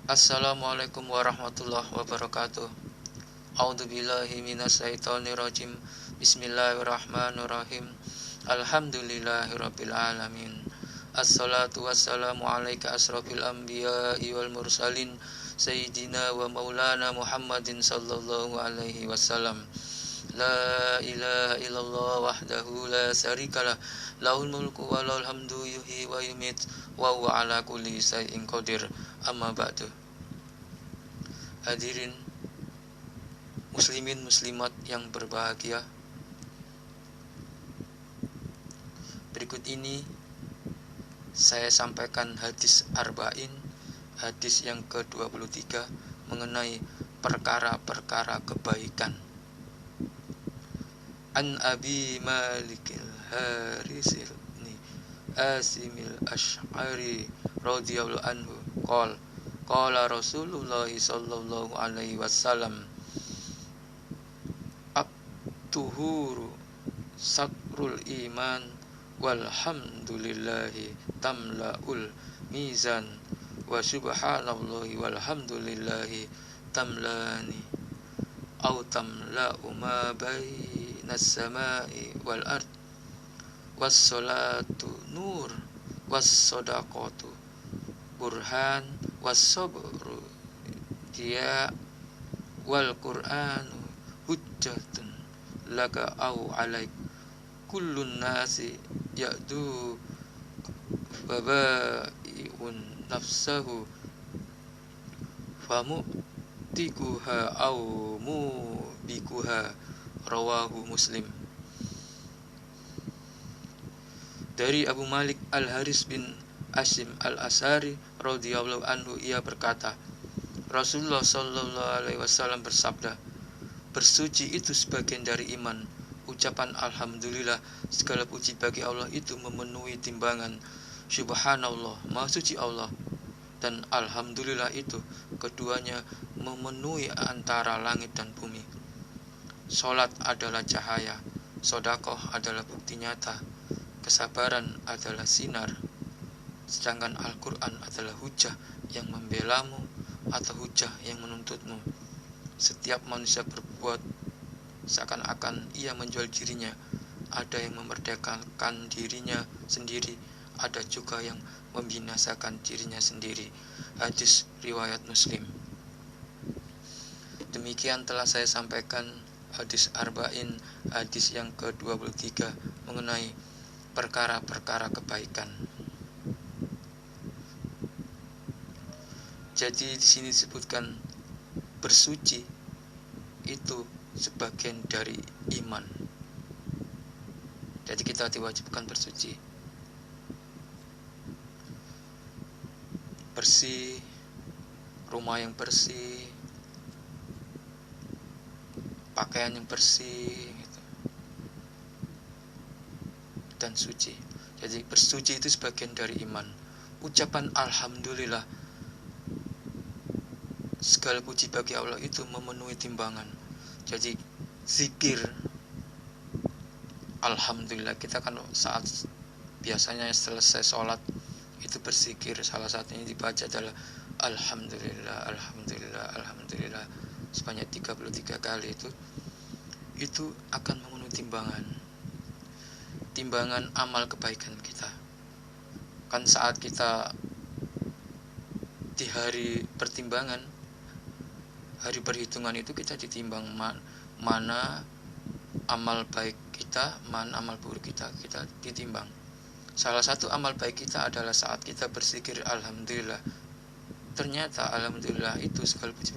Assalamualaikum warahmatullahi wabarakatuh. A'udzubillahi minasyaitonirrajim. Bismillahirrahmanirrahim. Alhamdulillahirabbil alamin. Assalatu wassalamu alayka asrofil anbiya'i wal mursalin Sayyidina wa maulana Muhammadin sallallahu alaihi wasallam. La ilaha illallah wahdahu la syarikalah, lahul mulku wa lahul hamdu yuhyi wa yumit wa huwa ala kulli syai'in qadir. Amma ba'du. Hadirin muslimin muslimat yang berbahagia, berikut ini saya sampaikan hadis arba'in, hadis yang ke-23 mengenai perkara-perkara kebaikan. An Abi Malikil Harisil Asimil Ash'ari radhiyallahu anhu qala Rasulullah sallallahu alaihi wasallam, tuhuru sakrul iman walhamdulillahi tamla'ul mizan wa subhanallahi walhamdulillahi tamlani au tamla'u ma bainas samai wal ard was salatu nur was sadaqatu burhan was sabru dia wal qur'anu hujjatun laka au alaik kullun nasi ya'du babai'un nafsahu famutikuha au mubikuha, rawahu Muslim. Dari Abu Malik Al-Haris bin Asim Al-Asari radhiyallahu anhu, ia berkata, Rasulullah sallallahu alaihi wasallam bersabda, bersuci itu sebagian dari iman. Ucapan alhamdulillah, segala puji bagi Allah, itu memenuhi timbangan. Subhanallah, maha suci Allah, dan alhamdulillah itu keduanya memenuhi antara langit dan bumi. Salat adalah cahaya, sedekah adalah bukti nyata, kesabaran adalah sinar, sedangkan Al-Quran adalah hujah yang membelamu atau hujah yang menuntutmu. Setiap manusia berbuat seakan-akan ia menjual dirinya. Ada yang memerdekakan dirinya sendiri, ada juga yang membinasakan dirinya sendiri. Hadis riwayat Muslim. Demikian telah saya sampaikan hadis arba'in, hadis yang ke-23 mengenai perkara-perkara kebaikan. Jadi di sini disebutkan bersuci itu sebagian dari iman. Jadi kita diwajibkan bersuci, bersih, rumah yang bersih, pakaian yang bersih, gitu, dan suci. Jadi bersuci itu sebagian dari iman. Ucapan alhamdulillah, segala puji bagi Allah, itu memenuhi timbangan. Jadi zikir alhamdulillah, kita kan saat biasanya selesai sholat itu berzikir, salah satunya dibaca adalah alhamdulillah, alhamdulillah, alhamdulillah sebanyak 33 kali. Itu akan memenuhi timbangan amal kebaikan kita. Kan saat kita di hari pertimbangan, hari perhitungan itu, kita ditimbang mana amal baik kita, mana amal buruk kita ditimbang. Salah satu amal baik kita adalah saat kita berzikir alhamdulillah. Ternyata alhamdulillah itu segala puji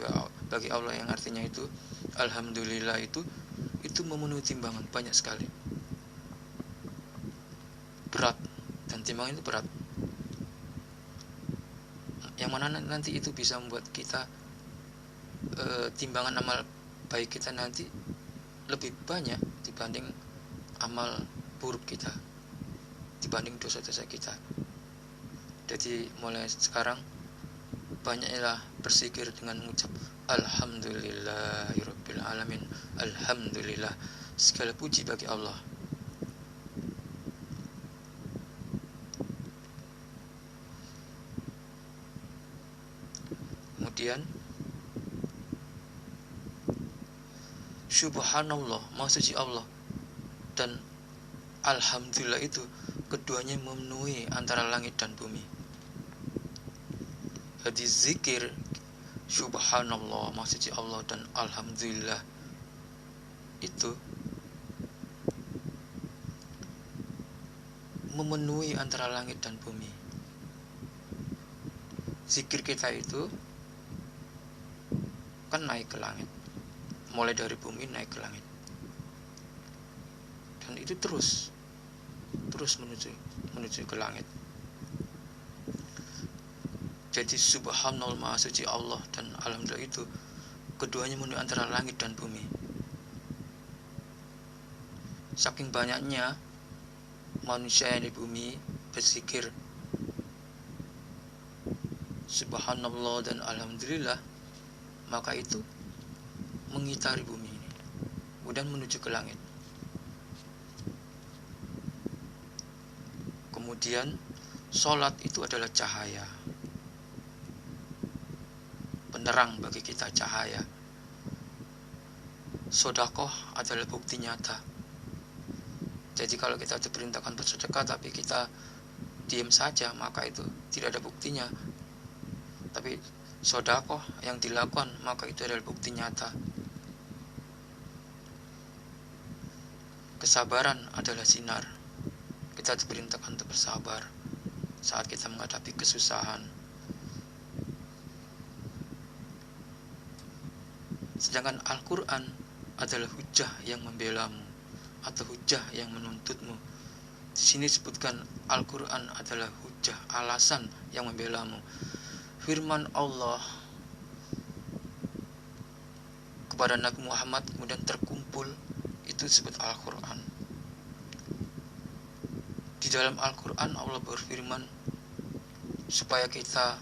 bagi Allah, yang artinya itu alhamdulillah itu memenuhi timbangan banyak sekali. Berat, dan timbangan itu berat. Yang mana nanti itu bisa membuat kita timbangan amal baik kita nanti lebih banyak dibanding amal buruk kita, dibanding dosa-dosa kita. Jadi mulai sekarang banyaklah berzikir dengan mengucap alhamdulillahirabbil alamin. Alhamdulillah, segala puji bagi Allah. Kemudian Subhanallah, Maha Suci Allah, dan Alhamdulillah itu keduanya memenuhi antara langit dan bumi. Jadi zikir Subhanallah, Maha Suci Allah, dan Alhamdulillah itu memenuhi antara langit dan bumi. Zikir kita itu kan naik ke langit, mulai dari bumi naik ke langit, dan itu terus menuju ke langit. Jadi Subhanallah, Maha Suci Allah, dan Alhamdulillah itu keduanya menuju antara langit dan bumi. Saking banyaknya manusia yang di bumi berzikir Subhanallah dan Alhamdulillah, maka itu mengitari bumi ini, kemudian menuju ke langit. Kemudian sholat itu adalah cahaya, penerang bagi kita, cahaya. Sedekah adalah bukti nyata. Jadi kalau kita diperintahkan bersedekah tapi kita diam saja, maka itu tidak ada buktinya. Tapi sedekah yang dilakukan, maka itu adalah bukti nyata. Kesabaran adalah sinar. Kita diperintahkan untuk bersabar saat kita menghadapi kesusahan. Sedangkan Al-Quran adalah hujah yang membelamu atau hujah yang menuntutmu. Di sini disebutkan Al-Quran adalah hujah, alasan yang membelamu. Firman Allah kepada Nabi Muhammad kemudian terkumpul, itu disebut Al-Quran. Di dalam Al-Quran Allah berfirman supaya kita,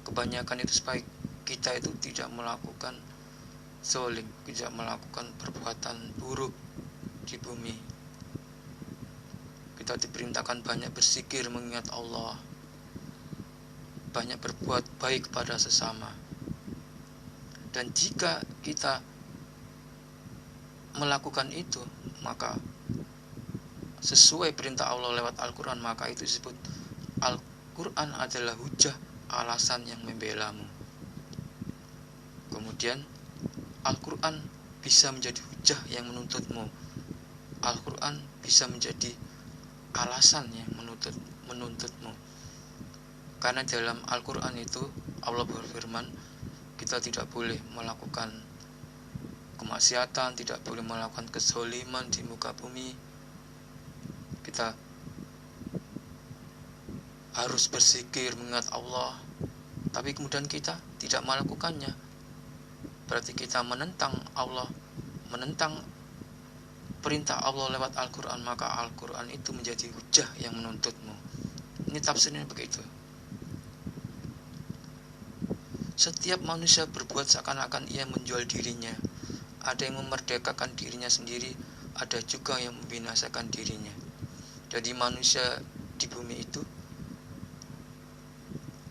kebanyakan itu supaya kita itu tidak melakukan zalim, tidak melakukan perbuatan buruk di bumi. Kita diperintahkan banyak berzikir mengingat Allah, banyak berbuat baik kepada sesama. Dan jika kita melakukan itu, maka sesuai perintah Allah lewat Al-Quran, maka itu disebut Al-Quran adalah hujah, alasan yang membelamu. Kemudian Al-Quran bisa menjadi hujah yang menuntutmu. Al-Quran bisa menjadi alasan yang menuntutmu. Karena dalam Al-Quran itu Allah berfirman, kita tidak boleh melakukan kemaksiatan, tidak boleh melakukan kezaliman di muka bumi. Kita harus berzikir mengingat Allah, tapi kemudian kita tidak melakukannya. Berarti kita menentang Allah, menentang perintah Allah lewat Al-Quran, maka Al-Quran itu menjadi hujah yang menuntutmu. Ini tafsirnya begitu. Setiap manusia berbuat seakan-akan ia menjual dirinya. Ada yang memerdekakan dirinya sendiri, ada juga yang membinasakan dirinya. Jadi manusia di bumi itu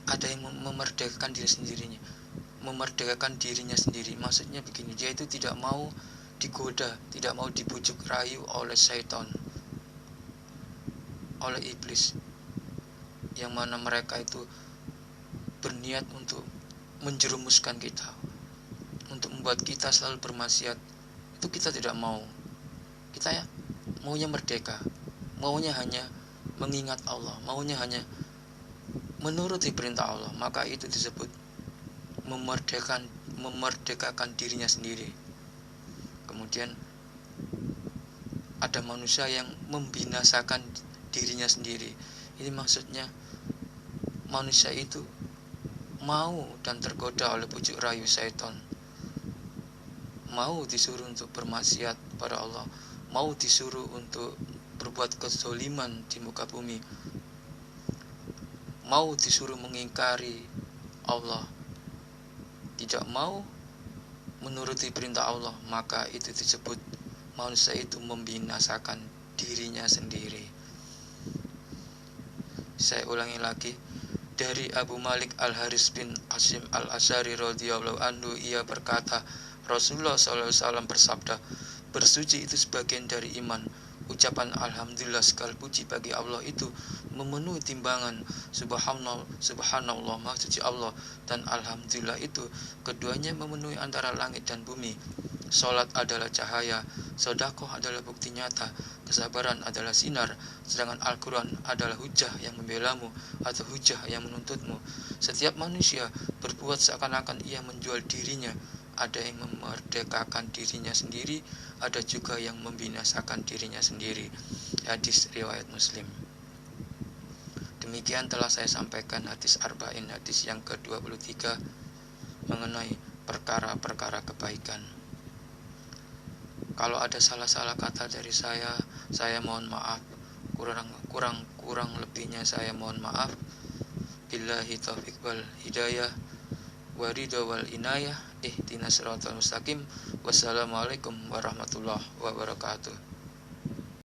ada yang memerdekakan diri sendirinya, memerdekakan dirinya sendiri. Maksudnya begini, dia itu tidak mau digoda, tidak mau dibujuk rayu oleh syaitan, oleh iblis, yang mana mereka itu berniat untuk menjerumuskan kita, untuk membuat kita selalu bermaksiat. Itu kita tidak mau. Kita ya maunya merdeka, maunya hanya mengingat Allah, maunya hanya menuruti perintah Allah. Maka itu disebut memerdekakan dirinya sendiri. Kemudian ada manusia yang membinasakan dirinya sendiri. Ini maksudnya manusia itu mau dan tergoda oleh bujuk rayu syaitan, mau disuruh untuk bermaksiat pada Allah, mau disuruh untuk berbuat kezaliman di muka bumi, mau disuruh mengingkari Allah, tidak mau menuruti perintah Allah, maka itu disebut manusia itu membinasakan dirinya sendiri. Saya ulangi lagi, Dari Abu Malik Al-Haris bin Asim Al-Asy'ari radhiyallahu anhu, ia berkata, Rasulullah SAW bersabda, bersuci itu sebagian dari iman. Ucapan Alhamdulillah segala puji bagi Allah itu memenuhi timbangan Subhanallah maha suci Allah, dan Alhamdulillah itu keduanya memenuhi antara langit dan bumi. Salat adalah cahaya, sedekah adalah bukti nyata, kesabaran adalah sinar, sedangkan Al-Quran adalah hujah yang membelamu atau hujah yang menuntutmu. Setiap manusia berbuat seakan-akan ia menjual dirinya. Ada yang memerdekakan dirinya sendiri, ada juga yang membinasakan dirinya sendiri. Hadis riwayat Muslim. Demikian telah saya sampaikan hadis arba'in, hadis yang ke-23 mengenai perkara-perkara kebaikan. Kalau ada salah-salah kata dari saya mohon maaf. Kurang lebihnya saya mohon maaf. Billahi taufiq wal hidayah wa ridha wal inayah. Ihdinas siratal mustaqim. Wassalamualaikum warahmatullahi wabarakatuh.